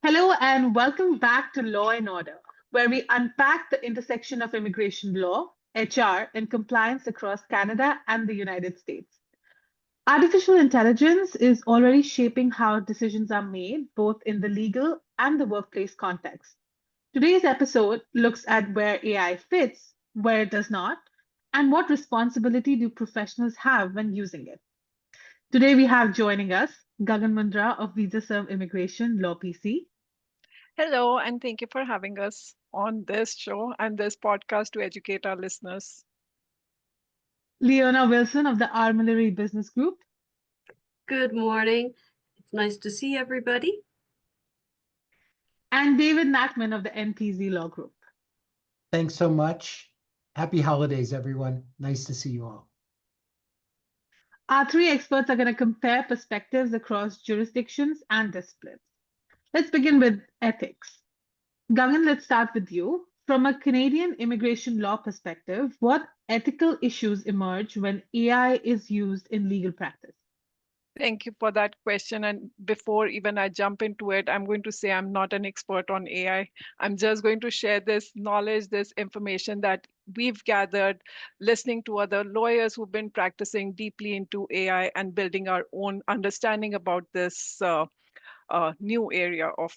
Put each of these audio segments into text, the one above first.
Hello and welcome back to Law and Order, where we unpack the intersection of immigration law, HR, and compliance across Canada and the United States. Artificial intelligence is already shaping how decisions are made, both in the legal and the workplace context. Today's episode looks at where AI fits, where it does not, and what responsibility do professionals have when using it. Today we have joining us Gagan Mundra of VisaServe Immigration Law PC. Hello, and thank you for having us on this show and this podcast to educate our listeners. Leona Wilson of the Armillary Business Group, Good morning. It's nice to see everybody. and David Nachman of the NPZ Law Group. Thanks so much. Happy holidays, everyone. Nice to see you all. Our three experts are going to compare perspectives across jurisdictions and disciplines. Let's begin with ethics. Gagan, let's start with you. From a Canadian immigration law perspective, what ethical issues emerge when AI is used in legal practice? Thank you for that question. And before even I jump into it, I'm going to say I'm not an expert on AI. I'm just going to share this knowledge, this information that we've gathered listening to other lawyers who've been practicing deeply into AI and building our own understanding about this new area of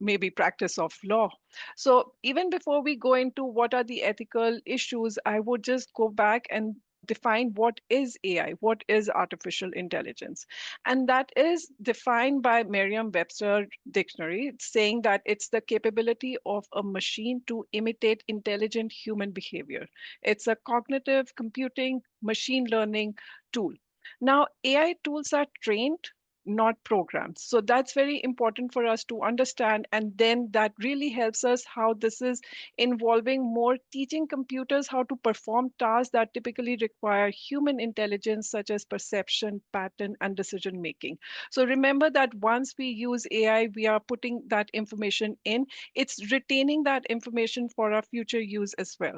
maybe practice of law. So even before we go into what are the ethical issues, I would just go back and define what is AI, what is artificial intelligence. And that is defined by Merriam-Webster dictionary, saying that it's the capability of a machine to imitate intelligent human behavior. It's a cognitive computing machine learning tool. Now, AI tools are trained, not programs. So that's very important for us to understand. And then that really helps us how this is involving more teaching computers how to perform tasks that typically require human intelligence, such as perception, pattern, and decision making. So remember that once we use AI, we are putting that information in. It's retaining that information for our future use as well.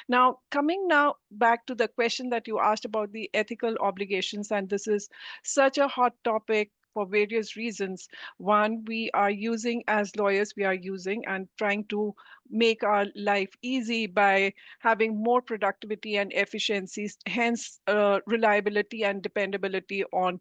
Now, coming now back to the question that you asked about the ethical obligations, and this is such a hot topic for various reasons. One, we are using as lawyers, we are using and trying to make our life easy by having more productivity and efficiencies, hence reliability and dependability on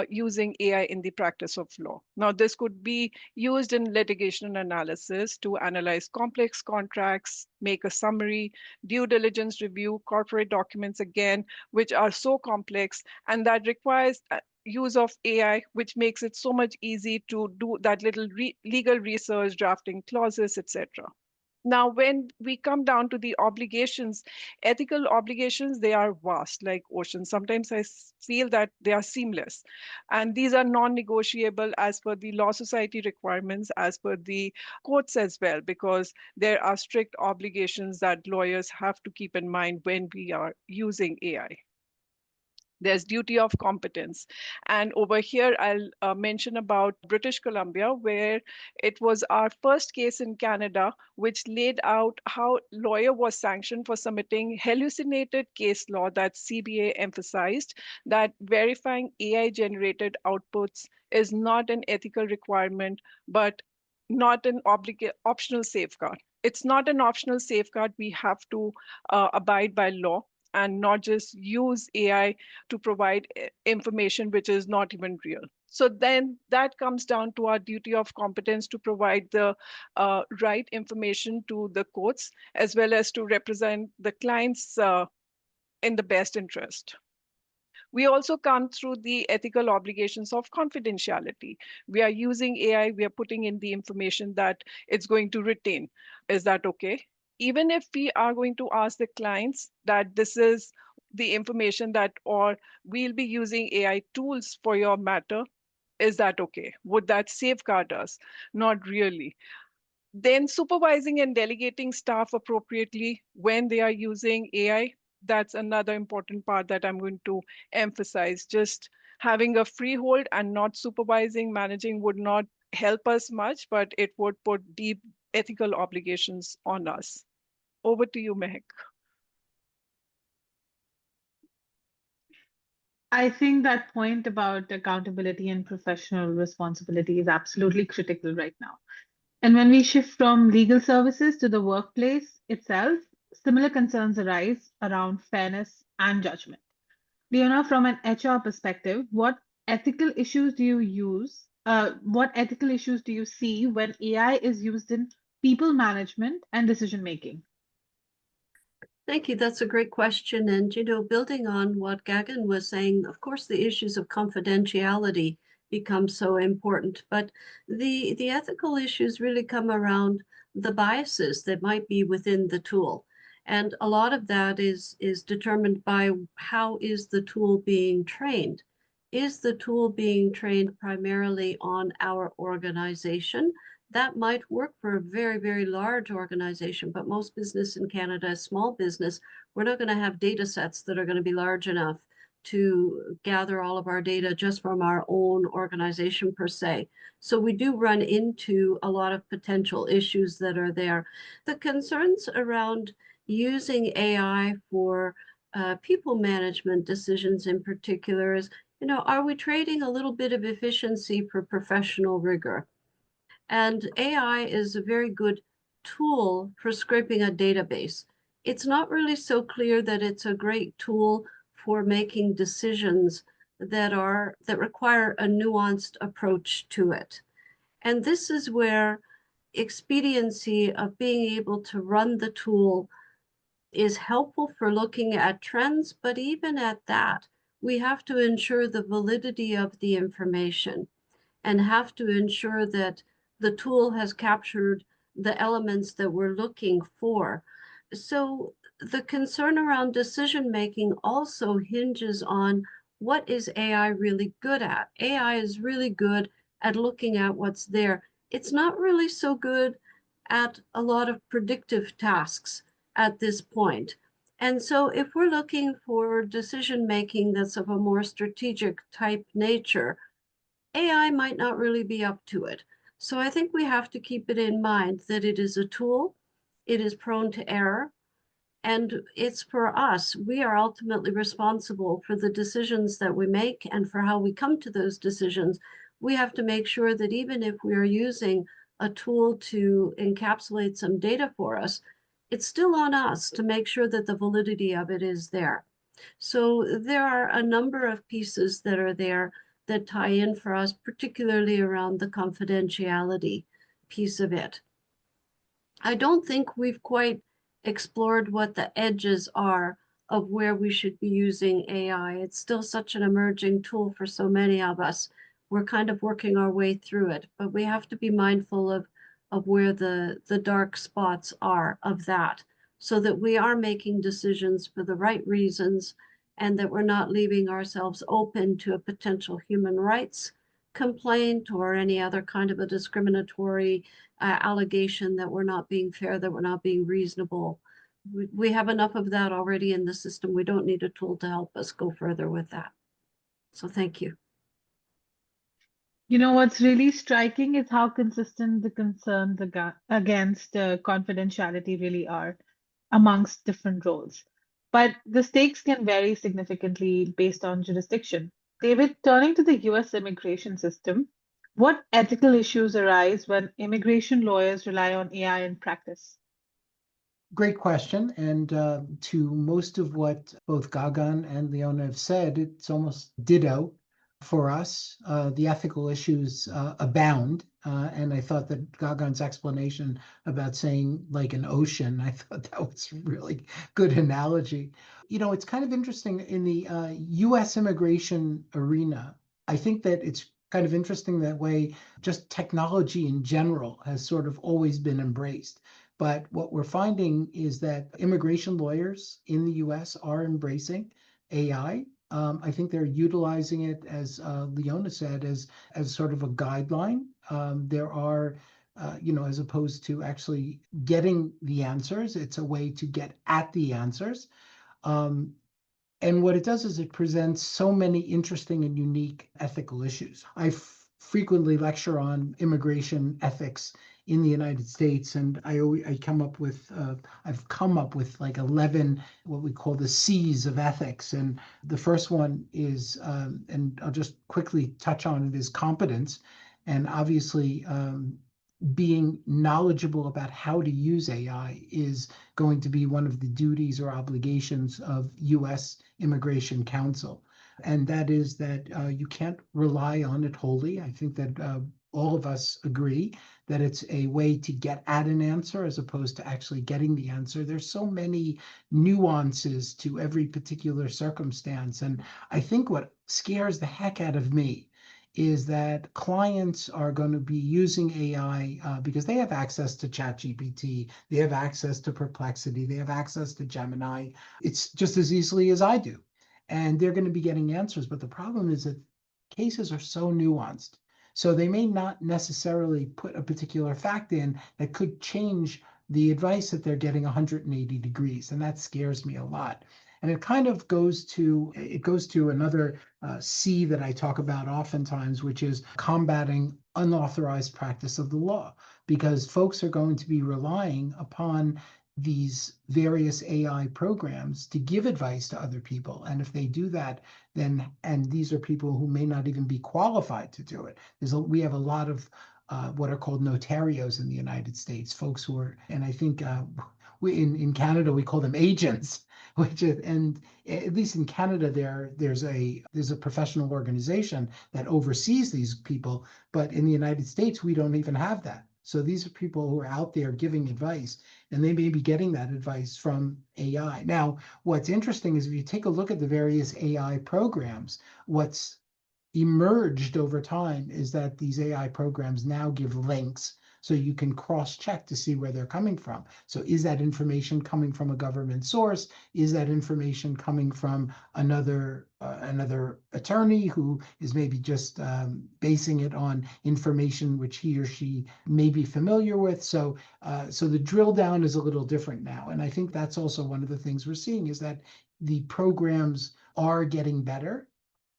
using AI in the practice of law. Now, this could be used in litigation analysis to analyze complex contracts, make a summary, due diligence review, corporate documents again, which are so complex and that requires use of AI, which makes it so much easy to do that little legal research, drafting clauses, etc. Now, when we come down to the obligations, ethical obligations, they are vast like oceans. Sometimes I feel that they are seamless. And these are non-negotiable as per the law society requirements, as per the courts as well, because there are strict obligations that lawyers have to keep in mind when we are using AI. There's duty of competence. And over here, I'll mention about British Columbia, where it was our first case in Canada, which laid out how lawyer was sanctioned for submitting hallucinated case law that CBA emphasized that verifying AI generated outputs is not an ethical requirement, but not an optional safeguard. It's not an optional safeguard. We have to abide by law and not just use AI to provide information which is not even real. So then that comes down to our duty of competence to provide the right information to the courts as well as to represent the clients in the best interest. We also come through the ethical obligations of confidentiality. We are using AI, we are putting in the information that it's going to retain. Is that okay? Even if we are going to ask the clients that this is the information that, or we'll be using AI tools for your matter, is that okay? Would that safeguard us? Not really. Then supervising and delegating staff appropriately when they are using AI, that's another important part that I'm going to emphasize. Just having a freehold and not supervising, managing would not help us much, but it would put deep ethical obligations on us. Over to you, Mehak. I think that point about accountability and professional responsibility is absolutely critical right now. And when we shift from legal services to the workplace itself, similar concerns arise around fairness and judgment. Leona, from an HR perspective, what ethical issues do you see when AI is used in people management and decision making? Thank you. That's a great question. And, building on what Gagan was saying, of course, the issues of confidentiality become so important, but the ethical issues really come around the biases that might be within the tool. And a lot of that is determined by how is the tool being trained? Is the tool being trained primarily on our organization? That might work for a very, very large organization, but most business in Canada is small business. We're not going to have data sets that are going to be large enough to gather all of our data just from our own organization per se. So we do run into a lot of potential issues that are there. The concerns around using AI for people management decisions in particular is, are we trading a little bit of efficiency for professional rigor? And AI is a very good tool for scraping a database. It's not really so clear that it's a great tool for making decisions that require a nuanced approach to it. And this is where expediency of being able to run the tool is helpful for looking at trends, but even at that, we have to ensure the validity of the information and have to ensure that the tool has captured the elements that we're looking for. So the concern around decision making also hinges on what is AI really good at? AI is really good at looking at what's there. It's not really so good at a lot of predictive tasks at this point. And so if we're looking for decision making that's of a more strategic type nature, AI might not really be up to it. So I think we have to keep it in mind that it is a tool, it is prone to error, and it's for us. We are ultimately responsible for the decisions that we make and for how we come to those decisions. We have to make sure that even if we are using a tool to encapsulate some data for us, it's still on us to make sure that the validity of it is there. So there are a number of pieces that are there that tie in for us, particularly around the confidentiality piece of it. I don't think we've quite explored what the edges are of where we should be using AI. It's still such an emerging tool for so many of us. We're kind of working our way through it, but we have to be mindful of where the dark spots are of that, so that we are making decisions for the right reasons and that we're not leaving ourselves open to a potential human rights complaint or any other kind of a discriminatory allegation that we're not being fair, that we're not being reasonable. We have enough of that already in the system. We don't need a tool to help us go further with that. So thank you. You know, what's really striking is how consistent the concerns against confidentiality really are amongst different roles. But the stakes can vary significantly based on jurisdiction. David, turning to the US immigration system, what ethical issues arise when immigration lawyers rely on AI in practice? Great question. And to most of what both Gagan and Leona have said, it's almost ditto for us. The ethical issues abound. And I thought that Gagan's explanation about saying like an ocean, I thought that was a really good analogy. It's kind of interesting in the US immigration arena. I think that it's kind of interesting that way, just technology in general has sort of always been embraced. But what we're finding is that immigration lawyers in the US are embracing AI. I think they're utilizing it, as Leona said, as sort of a guideline. There are, as opposed to actually getting the answers, it's a way to get at the answers. And what it does is it presents so many interesting and unique ethical issues. I frequently lecture on immigration ethics in the United States, and I've come up with like 11 what we call the C's of ethics, and the first one is, and I'll just quickly touch on it, is competence, and obviously. Being knowledgeable about how to use AI is going to be one of the duties or obligations of U.S. Immigration Counsel. And that is that you can't rely on it wholly. I think that all of us agree that it's a way to get at an answer as opposed to actually getting the answer. There's so many nuances to every particular circumstance. And I think what scares the heck out of me is that clients are going to be using AI because they have access to ChatGPT, they have access to Perplexity, they have access to Gemini. It's just as easily as I do. And they're going to be getting answers. But the problem is that cases are so nuanced. So they may not necessarily put a particular fact in that could change the advice that they're getting 180 degrees. And that scares me a lot. And it kind of goes to another C that I talk about oftentimes, which is combating unauthorized practice of the law, because folks are going to be relying upon these various AI programs to give advice to other people. And if they do that, then, and these are people who may not even be qualified to do it. We have a lot of what are called notarios in the United States, folks who are, and I think in Canada, we call them agents, which is, and at least in Canada, there's a professional organization that oversees these people, but in the United States, we don't even have that. So these are people who are out there giving advice, and they may be getting that advice from AI. Now, what's interesting is if you take a look at the various AI programs, what's emerged over time is that these AI programs now give links so you can cross-check to see where they're coming from. So is that information coming from a government source? Is that information coming from another attorney who is maybe just basing it on information which he or she may be familiar with? So the drill down is a little different now. And I think that's also one of the things we're seeing is that the programs are getting better.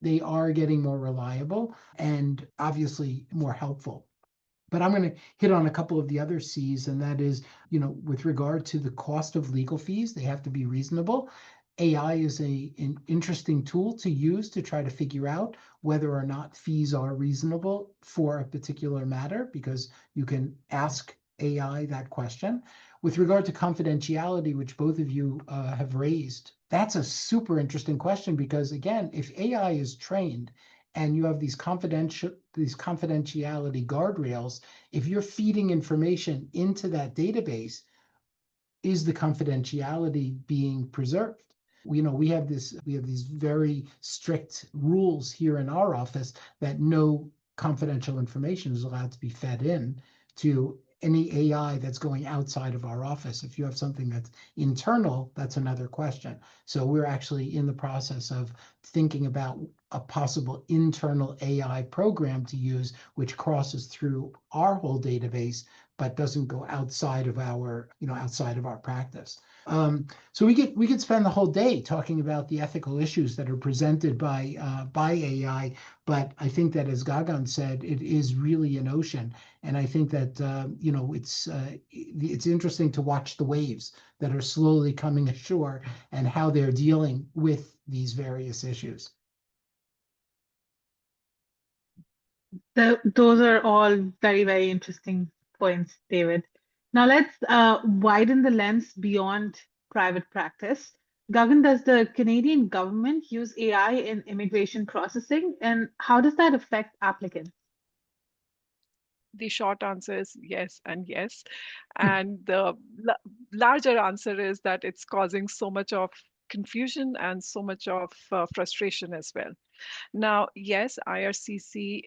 They are getting more reliable and obviously more helpful. But I'm going to hit on a couple of the other C's, and that is, with regard to the cost of legal fees, they have to be reasonable. AI is an interesting tool to use to try to figure out whether or not fees are reasonable for a particular matter, because you can ask AI that question. With regard to confidentiality, which both of you have raised, that's a super interesting question because, again, if AI is trained and you have these confidentiality guardrails, if you're feeding information into that database, is the confidentiality being preserved? We have these very strict rules here in our office that no confidential information is allowed to be fed in to any AI that's going outside of our office. If you have something that's internal, that's another question. So we're actually in the process of thinking about a possible internal AI program to use, which crosses through our whole database, but doesn't go outside of our practice. So we could spend the whole day talking about the ethical issues that are presented by AI, but I think that, as Gagan said, it is really an ocean, and I think that it's interesting to watch the waves that are slowly coming ashore and how they're dealing with these various issues. Those are all very, very interesting points, David. Now let's widen the lens beyond private practice. Gagan, does the Canadian government use AI in immigration processing, and how does that affect applicants? The short answer is yes and yes. And the larger answer is that it's causing so much of confusion and so much of frustration as well. Now, yes, IRCC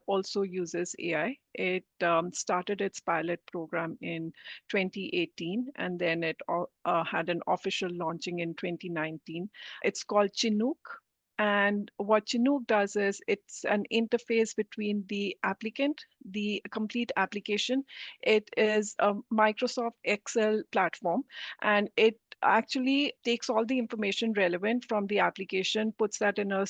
also uses AI. It started its pilot program in 2018, and then it had an official launching in 2019. It's called Chinook. And what Chinook does is it's an interface between the applicant, the complete application. It is a Microsoft Excel platform, and it actually takes all the information relevant from the application, puts that in a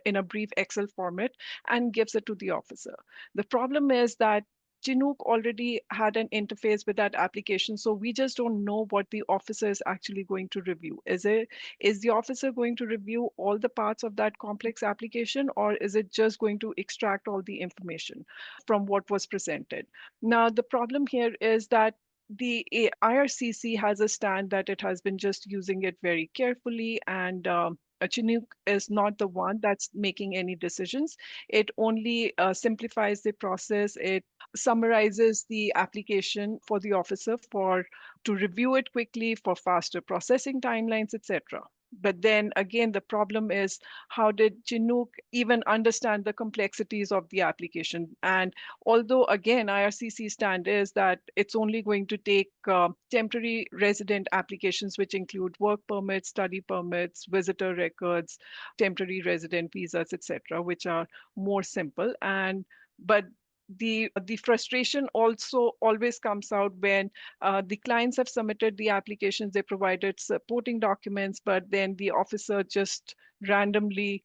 in a brief Excel format, and gives it to the officer. The problem is that Chinook already had an interface with that application, so we just don't know what the officer is actually going to review. Is the officer going to review all the parts of that complex application, or is it just going to extract all the information from what was presented? Now, the problem here is that the IRCC has a stand that it has been just using it very carefully, and Chinook is not the one that's making any decisions. It only simplifies the process. It summarizes the application for the officer to review it quickly for faster processing timelines, etc. But then again, the problem is, how did Chinook even understand the complexities of the application? And although again, IRCC stand is that it's only going to take temporary resident applications, which include work permits, study permits, visitor records, temporary resident visas, etc., which are more simple. But the frustration also always comes out when the clients have submitted the applications, they provided supporting documents, but then the officer just randomly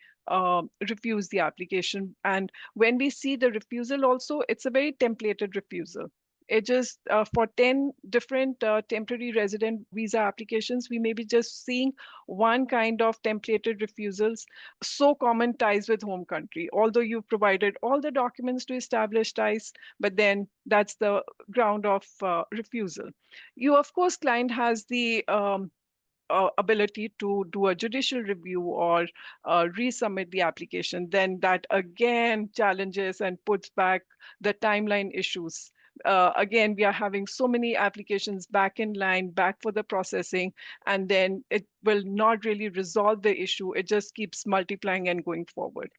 refuse the application. And when we see the refusal also, it's a very templated refusal. It just for 10 different temporary resident visa applications, we may be just seeing one kind of templated refusals, so common ties with home country. Although you've provided all the documents to establish ties, but then that's the ground of refusal. You, of course, client has the ability to do a judicial review or resubmit the application, then that again challenges and puts back the timeline issues. Again, we are having so many applications back in line, back for the processing, and then it will not really resolve the issue. It just keeps multiplying and going forward.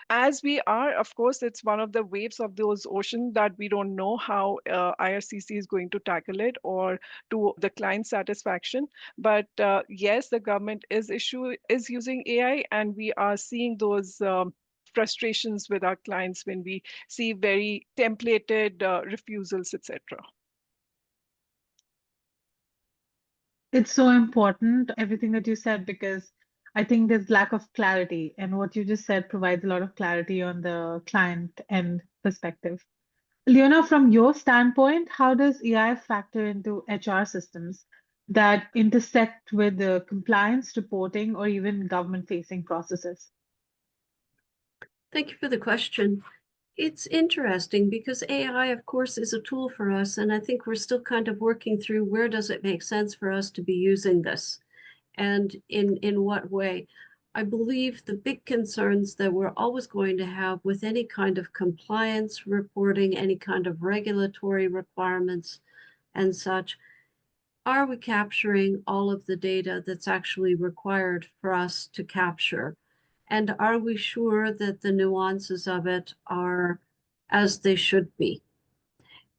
As we are, of course, it's one of the waves of those oceans that we don't know how IRCC is going to tackle it or to the client satisfaction. But yes, the government is using AI, and we are seeing those frustrations with our clients when we see very templated refusals, etc. It's so important, everything that you said, because I think there's lack of clarity, and what you just said provides a lot of clarity on the client end perspective. Leona, from your standpoint, how does AI factor into HR systems that intersect with the compliance reporting or even government-facing processes? Thank you for the question. It's interesting because AI, of course, is a tool for us, and I think we're still kind of working through where does it make sense for us to be using this, and in what way. I believe the big concerns that we're always going to have with any kind of compliance reporting, any kind of regulatory requirements and such, are we capturing all of the data that's actually required for us to capture? And are we sure that the nuances of it are as they should be?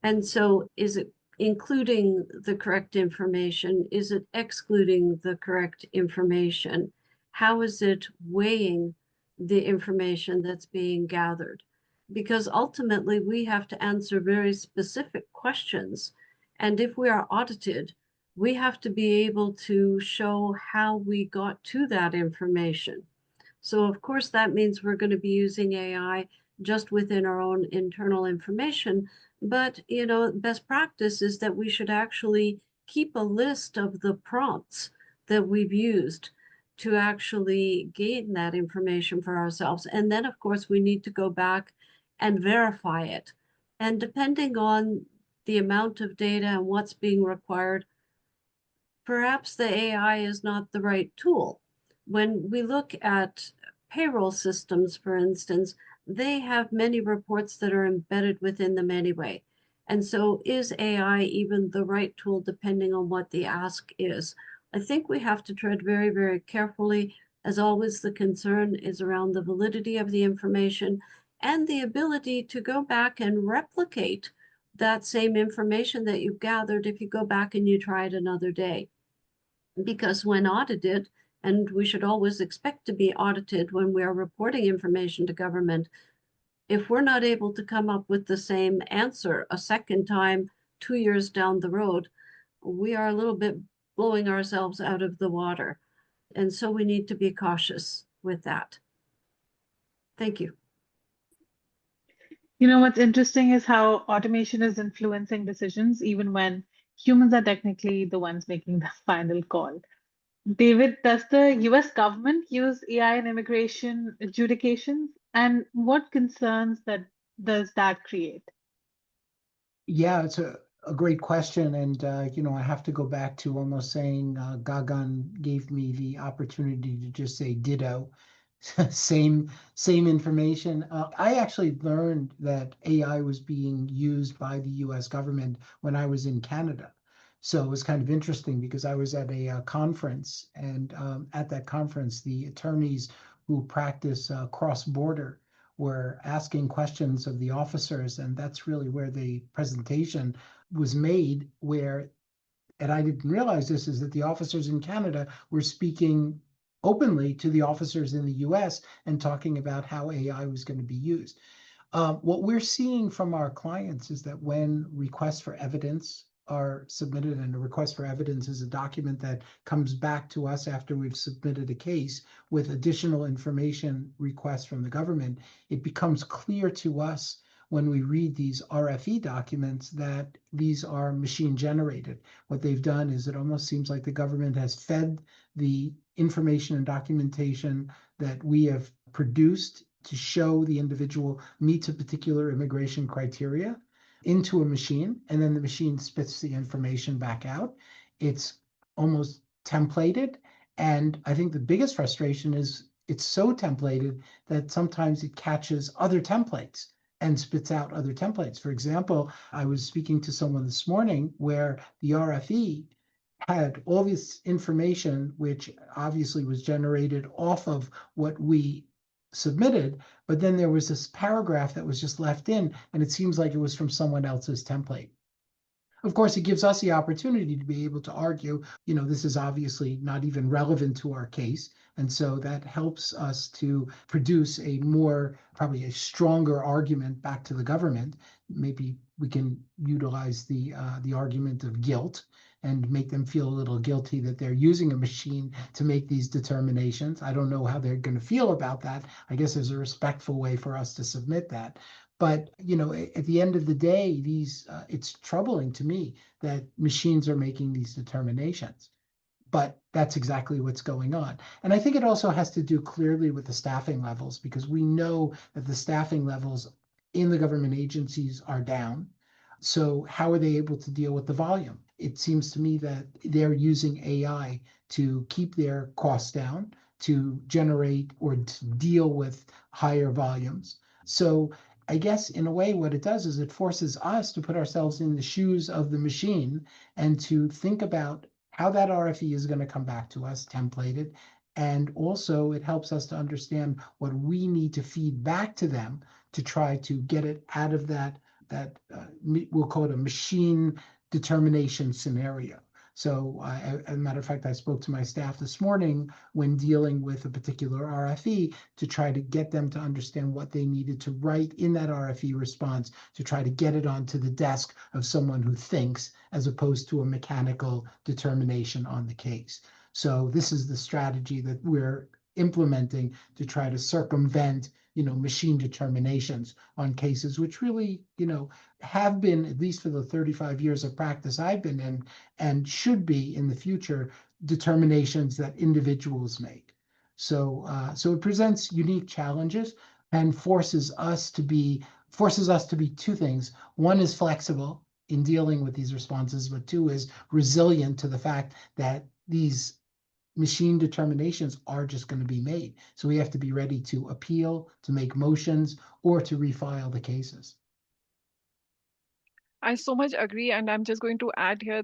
And so is it including the correct information? Is it excluding the correct information? How is it weighing the information that's being gathered? Because ultimately we have to answer very specific questions. And if we are audited, we have to be able to show how we got to that information. So of course that means we're going to be using AI just within our own internal information. But, best practice is that we should actually keep a list of the prompts that we've used to actually gain that information for ourselves. And then, of course, we need to go back and verify it. And depending on the amount of data and what's being required, perhaps the AI is not the right tool. When we look at payroll systems, for instance, they have many reports that are embedded within them anyway. And so is AI even the right tool depending on what the ask is? I think we have to tread very, very carefully. As always, the concern is around the validity of the information and the ability to go back and replicate that same information that you've gathered if you go back and you try it another day. Because when audited, and we should always expect to be audited when we are reporting information to government, if we're not able to come up with the same answer a second time, 2 years down the road, we are a little bit blowing ourselves out of the water. And so we need to be cautious with that. Thank you. You know, what's interesting is how automation is influencing decisions, even when humans are technically the ones making the final call. David, does the US government use AI in immigration adjudications? And what concerns that does that create? Yeah, it's a great question. And, I have to go back to almost saying Gagan gave me the opportunity to just say ditto. Same information. I actually learned that AI was being used by the US government when I was in Canada. So it was kind of interesting because I was at a conference, and at that conference, the attorneys who practice cross-border were asking questions of the officers, and that's really where the presentation was made. And I didn't realize this, is that the officers in Canada were speaking openly to the officers in the US and talking about how AI was going to be used. What we're seeing from our clients is that when requests for evidence are submitted, and a request for evidence is a document that comes back to us after we've submitted a case with additional information requests from the government, it becomes clear to us when we read these RFE documents that these are machine generated. What they've done is, it almost seems like the government has fed the information and documentation that we have produced to show the individual meets a particular immigration criteria into a machine, and then the machine spits the information back out. It's almost templated. And I think the biggest frustration is it's so templated that sometimes it catches other templates and spits out other templates. For example, I was speaking to someone this morning where the RFE had all this information, which obviously was generated off of what we submitted, but then there was this paragraph that was just left in, and it seems like it was from someone else's template. Of course, it gives us the opportunity to be able to argue, this is obviously not even relevant to our case. And so that helps us to produce probably a stronger argument back to the government. Maybe we can utilize the argument of guilt and make them feel a little guilty that they're using a machine to make these determinations. I don't know how they're going to feel about that. I guess there's a respectful way for us to submit that. But at the end of the day, it's troubling to me that machines are making these determinations. But that's exactly what's going on. And I think it also has to do clearly with the staffing levels, because we know that the staffing levels in the government agencies are down. So how are they able to deal with the volume? It seems to me that they're using AI to keep their costs down, to generate or to deal with higher volumes. So I guess in a way, what it does is it forces us to put ourselves in the shoes of the machine and to think about how that RFE is going to come back to us templated. And also it helps us to understand what we need to feed back to them to try to get it out of that we'll call it a machine determination scenario. So as a matter of fact, I spoke to my staff this morning when dealing with a particular RFE to try to get them to understand what they needed to write in that RFE response to try to get it onto the desk of someone who thinks, as opposed to a mechanical determination on the case. So this is the strategy that we're implementing to try to circumvent machine determinations on cases, which really, have been, at least for the 35 years of practice I've been in, and should be in the future, determinations that individuals make. So it presents unique challenges and forces us to be two things. One is flexible in dealing with these responses, but two is resilient to the fact that these machine determinations are just going to be made. So we have to be ready to appeal, to make motions, or to refile the cases. I so much agree, and I'm just going to add here,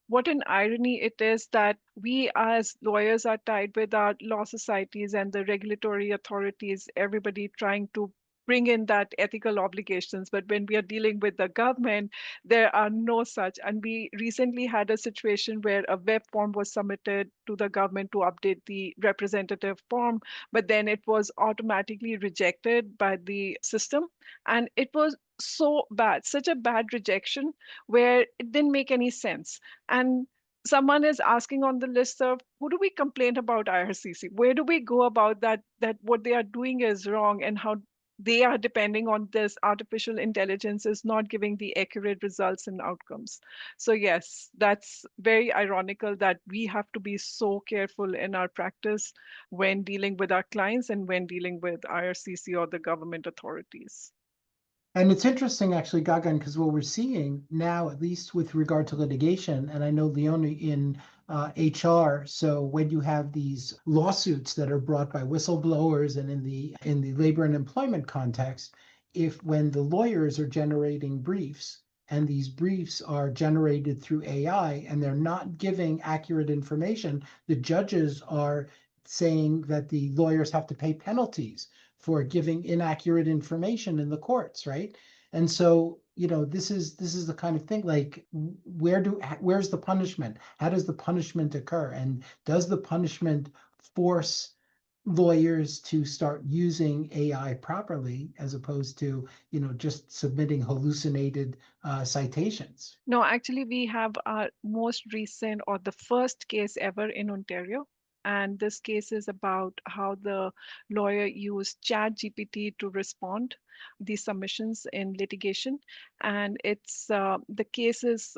what an irony it is that we as lawyers are tied with our law societies and the regulatory authorities, everybody trying to bring in that ethical obligations. But when we are dealing with the government, there are no such. And we recently had a situation where a web form was submitted to the government to update the representative form, but then it was automatically rejected by the system. And it was so bad, such a bad rejection where it didn't make any sense. And someone is asking on the listserv, who do we complain about IRCC? Where do we go about that what they are doing is wrong, and how they are depending on this artificial intelligence is not giving the accurate results and outcomes. So yes, that's very ironical that we have to be so careful in our practice when dealing with our clients and when dealing with IRCC or the government authorities. And it's interesting, actually, Gagan, because what we're seeing now, at least with regard to litigation, and I know Leona in HR. So when you have these lawsuits that are brought by whistleblowers and in the labor and employment context, if when the lawyers are generating briefs and these briefs are generated through AI and they're not giving accurate information, the judges are saying that the lawyers have to pay penalties for giving inaccurate information in the courts, right? And so, this is the kind of thing, like, where's the punishment? How does the punishment occur? And does the punishment force lawyers to start using AI properly as opposed to, just submitting hallucinated citations? No, actually, we have our most recent or the first case ever in Ontario. And this case is about how the lawyer used ChatGPT to respond the submissions in litigation. And it's the case is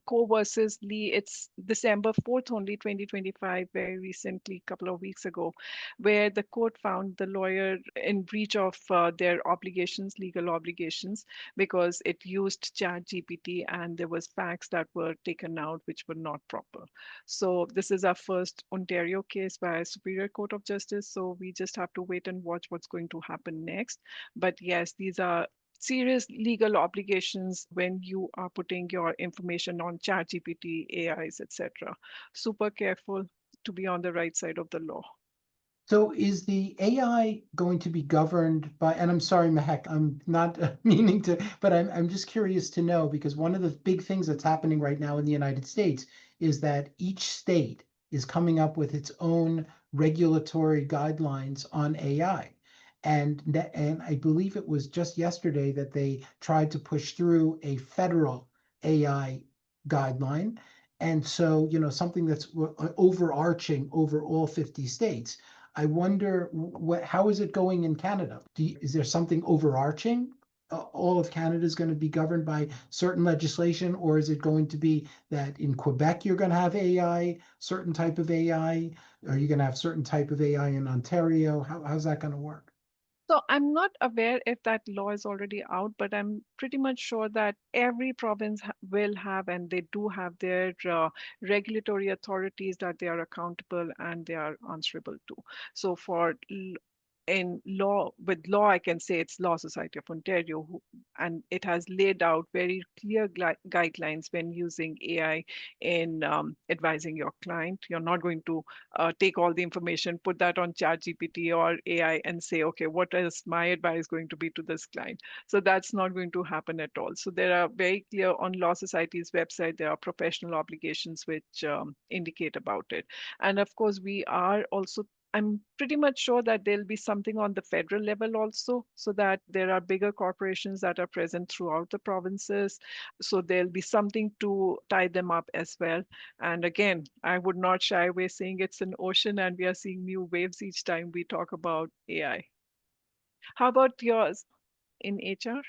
Co versus Lee. It's December 4th, only 2025, very recently, a couple of weeks ago, where the court found the lawyer in breach of their obligations, legal obligations, because it used ChatGPT and there was facts that were taken out which were not proper. So this is our first Ontario case by Superior Court of Justice. So we just have to wait and watch what's going to happen next. But yes, these are serious legal obligations when you are putting your information on ChatGPT, AIs, etc. Super careful to be on the right side of the law. So is the AI going to be governed by, and I'm sorry, Mehek, I'm not meaning to, but I'm just curious to know, because one of the big things that's happening right now in the United States is that each state is coming up with its own regulatory guidelines on AI. And I believe it was just yesterday that they tried to push through a federal AI guideline. And so, something that's overarching over all 50 states. I wonder how is it going in Canada? Is there something overarching? All of Canada is going to be governed by certain legislation, or is it going to be that in Quebec you're going to have AI, certain type of AI? Are you going to have certain type of AI in Ontario? How's that going to work? So I'm not aware if that law is already out, but I'm pretty much sure that every province will have, and they do have their regulatory authorities that they are accountable and they are answerable to. So for in law, with law, I can say it's Law Society of Ontario, and it has laid out very clear guidelines when using AI in advising your client. You're not going to take all the information, put that on ChatGPT or AI and say, okay, what is my advice going to be to this client? So that's not going to happen at all. So there are very clear on Law Society's website, there are professional obligations which indicate about it. And of course, we are also I'm pretty much sure that there'll be something on the federal level also, so that there are bigger corporations that are present throughout the provinces. So there'll be something to tie them up as well. And again, I would not shy away saying it's an ocean and we are seeing new waves each time we talk about AI. How about yours in HR?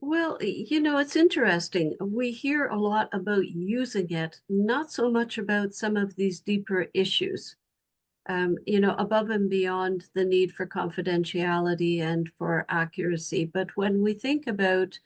Well, it's interesting. We hear a lot about using it, not so much about some of these deeper issues, above and beyond the need for confidentiality and for accuracy. But when we think about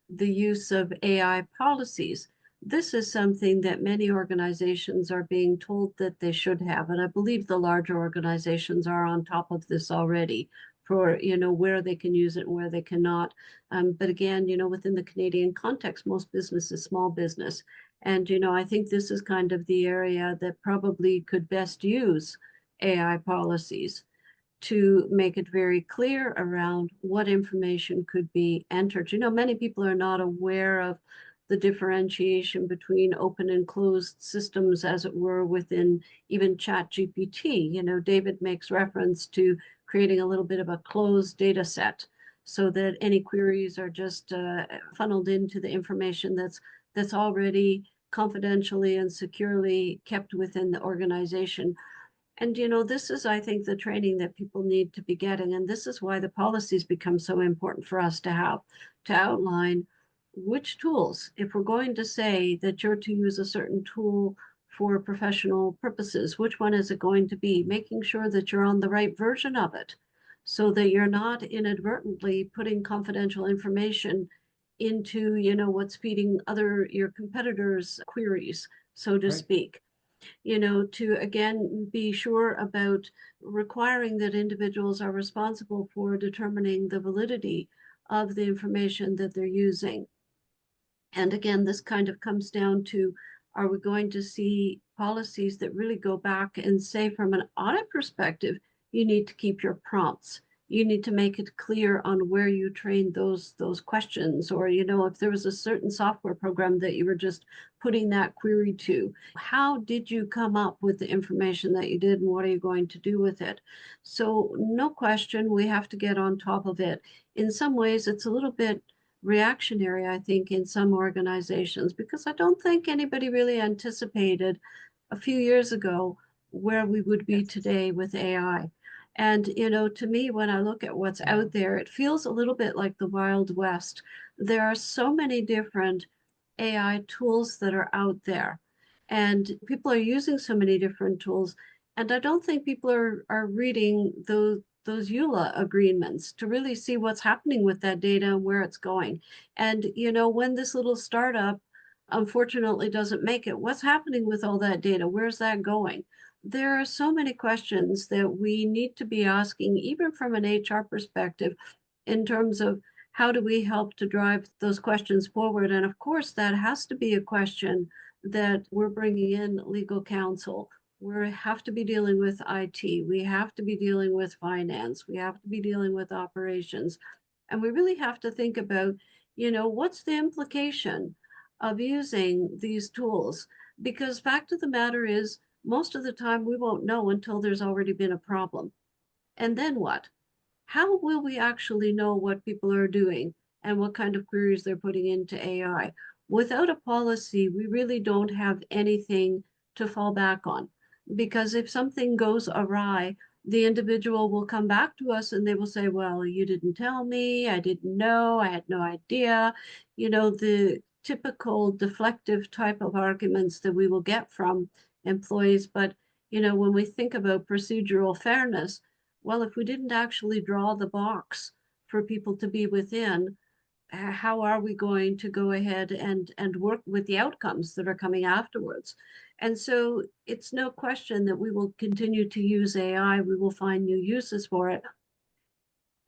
the use of AI policies, this is something that many organizations are being told that they should have. And I believe the larger organizations are on top of this already for, where they can use it and where they cannot. But again, within the Canadian context, most business is small business. And, I think this is kind of the area that probably could best use AI policies to make it very clear around what information could be entered. Many people are not aware of the differentiation between open and closed systems, as it were, within even ChatGPT. David makes reference to creating a little bit of a closed data set so that any queries are just funneled into the information that's already confidentially and securely kept within the organization. And, this is, I think, the training that people need to be getting. And this is why the policies become so important for us to have, to outline which tools, if we're going to say that you're to use a certain tool for professional purposes, which one is it going to be? Making sure that you're on the right version of it so that you're not inadvertently putting confidential information into, what's feeding your competitors' queries, so to Right. speak. To again be sure about requiring that individuals are responsible for determining the validity of the information that they're using. And again, this kind of comes down to, are we going to see policies that really go back and say, from an audit perspective, you need to keep your prompts. You need to make it clear on where you trained those questions, or, if there was a certain software program that you were just putting that query to, how did you come up with the information that you did, and what are you going to do with it? So no question, we have to get on top of it. In some ways, it's a little bit reactionary, I think, in some organizations, because I don't think anybody really anticipated a few years ago where we would be today with AI. And, to me, when I look at what's out there, it feels a little bit like the Wild West. There are so many different AI tools that are out there, and people are using so many different tools. And I don't think people are reading those EULA agreements to really see what's happening with that data and where it's going. And, when this little startup unfortunately doesn't make it, what's happening with all that data? Where's that going? There are so many questions that we need to be asking, even from an HR perspective, in terms of how do we help to drive those questions forward? And of course, that has to be a question that we're bringing in legal counsel. We have to be dealing with IT. We have to be dealing with finance. We have to be dealing with operations. And we really have to think about, what's the implication of using these tools? Because fact of the matter is, most of the time we won't know until there's already been a problem. And then what? How will we actually know what people are doing and what kind of queries they're putting into AI? Without a policy, we really don't have anything to fall back on. Because if something goes awry, the individual will come back to us and they will say, well, you didn't tell me, I didn't know, I had no idea. The typical deflective type of arguments that we will get from employees. But, when we think about procedural fairness, well, if we didn't actually draw the box for people to be within, how are we going to go ahead and work with the outcomes that are coming afterwards? And so it's no question that we will continue to use AI. We will find new uses for it.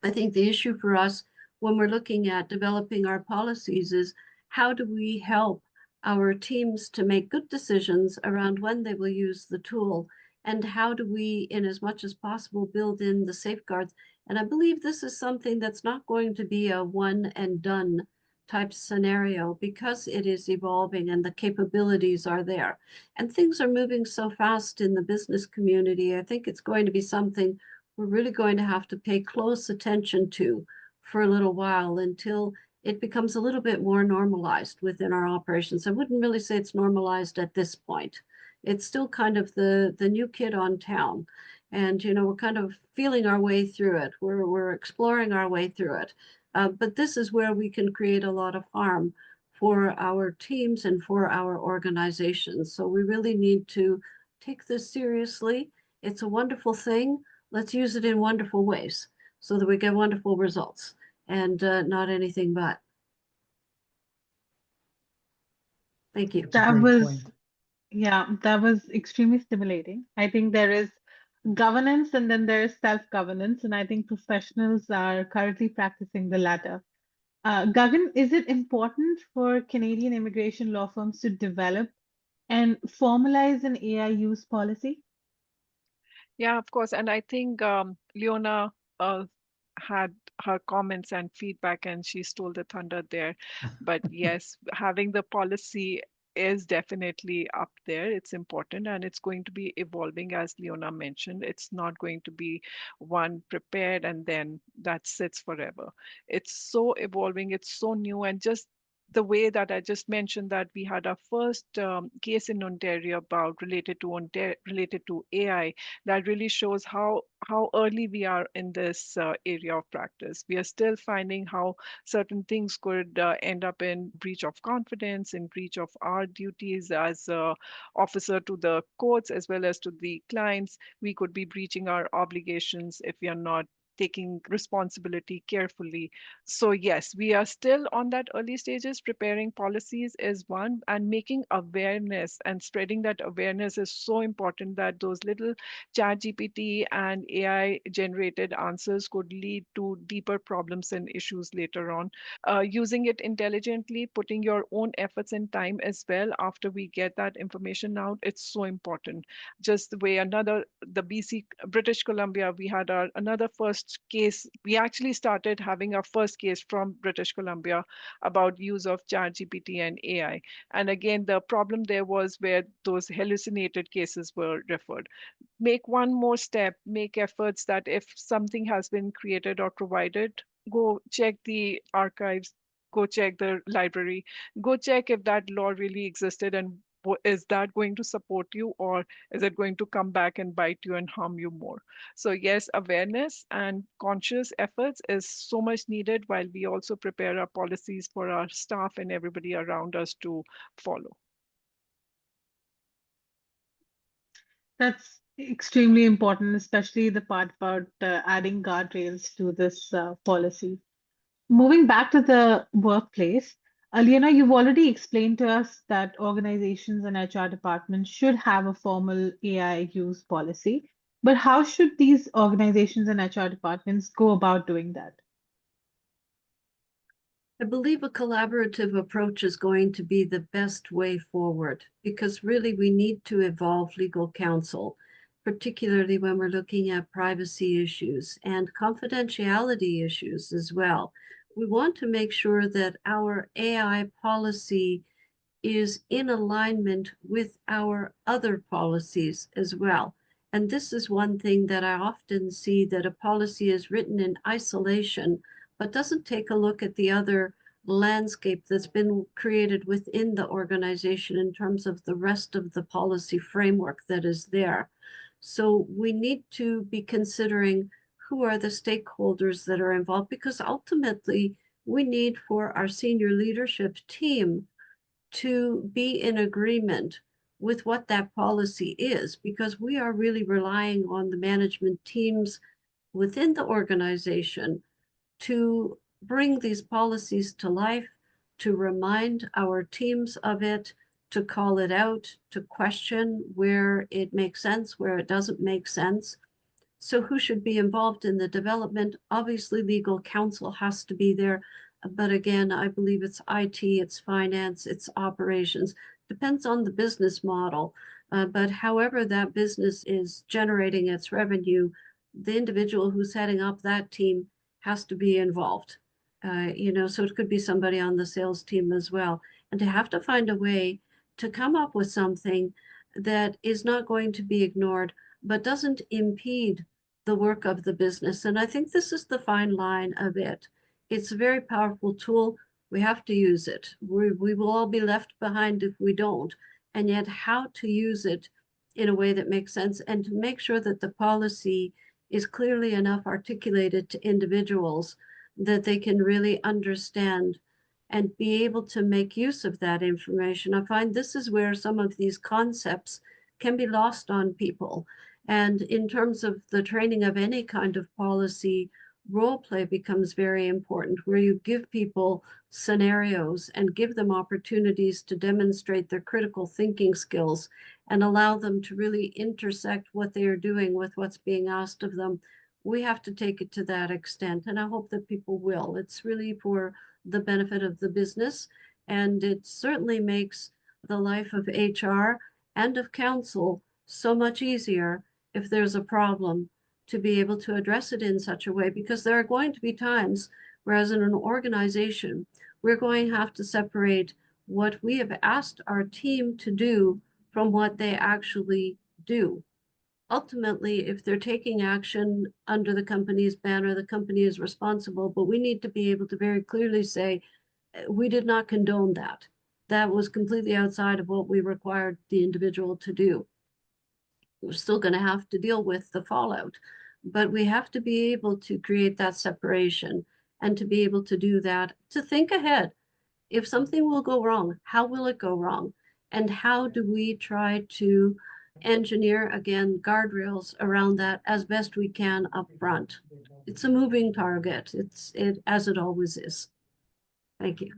I think the issue for us when we're looking at developing our policies is, how do we help our teams to make good decisions around when they will use the tool? And how do we, in as much as possible, build in the safeguards? And I believe this is something that's not going to be a one and done type scenario, because it is evolving and the capabilities are there. And things are moving so fast in the business community. I think it's going to be something we're really going to have to pay close attention to for a little while, until it becomes a little bit more normalized within our operations. I wouldn't really say it's normalized at this point. It's still kind of the new kid on town. And, we're kind of feeling our way through it. We're exploring our way through it. But this is where we can create a lot of harm for our teams and for our organizations. So we really need to take this seriously. It's a wonderful thing. Let's use it in wonderful ways so that we get wonderful results, and not anything but. Thank you. That's a That great was, point. yeah, that was extremely stimulating. I think there is governance and then there is self-governance, and I think professionals are currently practicing the latter. Gagan, is it important for Canadian immigration law firms to develop and formalize an AI use policy? Yeah, of course. And I think Leona had her comments and feedback, and she stole the thunder there. But yes, having the policy is definitely up there. It's important, and it's going to be evolving, as Leona mentioned. It's not going to be one prepared and then that sits forever. It's so evolving, it's so new, and just the way that I just mentioned that we had our first case in Ontario about related to AI, that really shows how early we are in this area of practice. We are still finding how certain things could end up in breach of confidence, in breach of our duties as a officer to the courts as well as to the clients. We could be breaching our obligations if we are not taking responsibility carefully. So yes, we are still on that early stages. Preparing policies is one, and making awareness and spreading that awareness is so important, that those little chat GPT and AI generated answers could lead to deeper problems and issues later on. Using it intelligently, putting your own efforts and time as well after we get that information out, it's so important. Just the way the British Columbia, we had another first case. We actually started having our first case from British Columbia about use of ChatGPT and AI. And again, the problem there was where those hallucinated cases were referred. Make one more step, make efforts that if something has been created or provided, go check the archives, go check the library, go check if that law really existed, and is that going to support you, or is it going to come back and bite you and harm you more? So yes, awareness and conscious efforts is so much needed, while we also prepare our policies for our staff and everybody around us to follow. That's extremely important, especially the part about adding guardrails to this policy. Moving back to the workplace, Leona, you've already explained to us that organizations and HR departments should have a formal AI use policy. But how should these organizations and HR departments go about doing that? I believe a collaborative approach is going to be the best way forward, because really we need to evolve legal counsel, particularly when we're looking at privacy issues and confidentiality issues as well. We want to make sure that our AI policy is in alignment with our other policies as well. And this is one thing that I often see, that a policy is written in isolation, but doesn't take a look at the other landscape that's been created within the organization in terms of the rest of the policy framework that is there. So we need to be considering who are the stakeholders that are involved, because ultimately we need for our senior leadership team to be in agreement with what that policy is, because we are really relying on the management teams within the organization to bring these policies to life, to remind our teams of it, to call it out, to question where it makes sense, where it doesn't make sense. So who should be involved in the development? Obviously, legal counsel has to be there. But again, I believe it's IT, it's finance, it's operations, depends on the business model. But however that business is generating its revenue, the individual who's heading up that team has to be involved. So it could be somebody on the sales team as well. And to have to find a way to come up with something that is not going to be ignored, but doesn't impede the work of the business. And I think this is the fine line of it. It's a very powerful tool. We have to use it. We will all be left behind if we don't. And yet, how to use it in a way that makes sense, and to make sure that the policy is clearly enough articulated to individuals that they can really understand and be able to make use of that information. I find this is where some of these concepts can be lost on people. And in terms of the training of any kind of policy, role play becomes very important, where you give people scenarios and give them opportunities to demonstrate their critical thinking skills and allow them to really intersect what they are doing with what's being asked of them. We have to take it to that extent, and I hope that people will. It's really for the benefit of the business, and it certainly makes the life of HR and of counsel so much easier if there's a problem, to be able to address it in such a way, because there are going to be times whereas in an organization, we're going to have to separate what we have asked our team to do from what they actually do. Ultimately, if they're taking action under the company's banner, the company is responsible, but we need to be able to very clearly say, we did not condone that. That was completely outside of what we required the individual to do. We're still going to have to deal with the fallout, but we have to be able to create that separation and to be able to do that, to think ahead. If something will go wrong, how will it go wrong? And how do we try to engineer, again, guardrails around that as best we can up front? It's a moving target. As it always is. Thank you.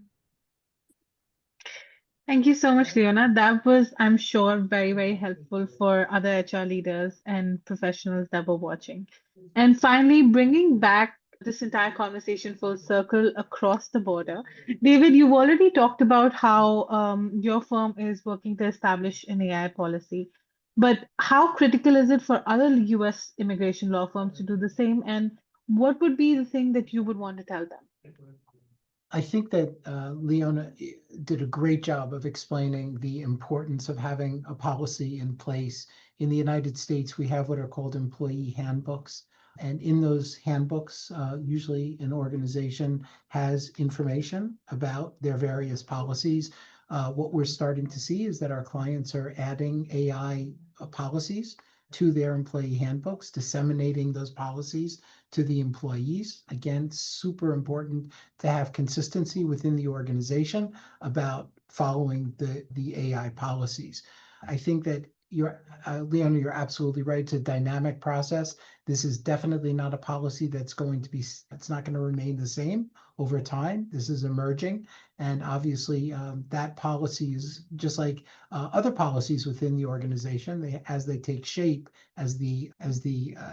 Thank you so much, Leona. That was, I'm sure, very, very helpful for other HR leaders and professionals that were watching. And finally, bringing back this entire conversation full circle across the border. David, you've already talked about how your firm is working to establish an AI policy, but how critical is it for other US immigration law firms to do the same? And what would be the thing that you would want to tell them? I think that Leona did a great job of explaining the importance of having a policy in place. In the United States, we have what are called employee handbooks. And in those handbooks, usually an organization has information about their various policies. What we're starting to see is that our clients are adding AI policies to their employee handbooks, disseminating those policies to the employees. Again, super important to have consistency within the organization about following the AI policies. I think that Leona, you're absolutely right. It's a dynamic process. This is definitely not a policy it's not going to remain the same over time. This is emerging. And obviously, that policy is just like other policies within the organization. As they take shape, as the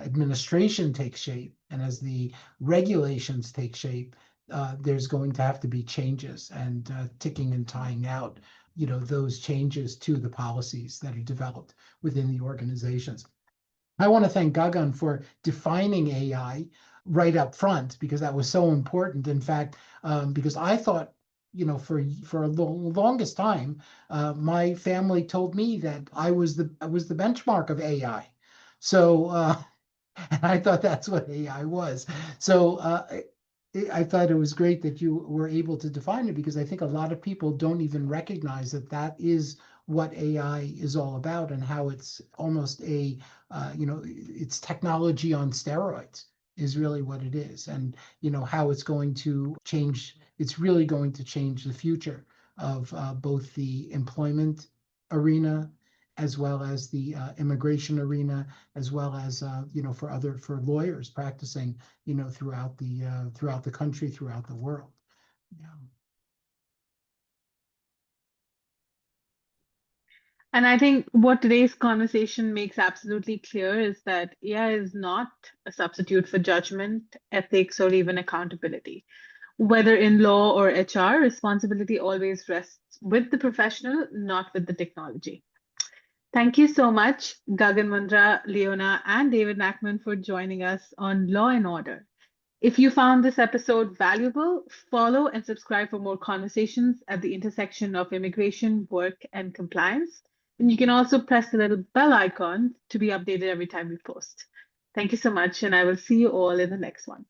administration takes shape, and as the regulations take shape, there's going to have to be changes and ticking and tying out, those changes to the policies that are developed within the organizations. I want to thank Gagan for defining AI right up front, because that was so important. In fact, because I thought, for the longest time, my family told me that I was the benchmark of AI. So and I thought that's what AI was. So I thought it was great that you were able to define it, because I think a lot of people don't even recognize that that is what AI is all about, and how it's almost it's technology on steroids is really what it is. And, how it's going to change, it's really going to change the future of both the employment arena, as well as the immigration arena, as well as for lawyers practicing throughout the country, throughout the world. Yeah. And I think what today's conversation makes absolutely clear is that AI is not a substitute for judgment, ethics, or even accountability. Whether in law or HR, responsibility always rests with the professional, not with the technology. Thank you so much, Gagan, Mundra, Leona, and David Nachman, for joining us on Law and Order. If you found this episode valuable, follow and subscribe for more conversations at the intersection of immigration, work, and compliance. And you can also press the little bell icon to be updated every time we post. Thank you so much, and I will see you all in the next one.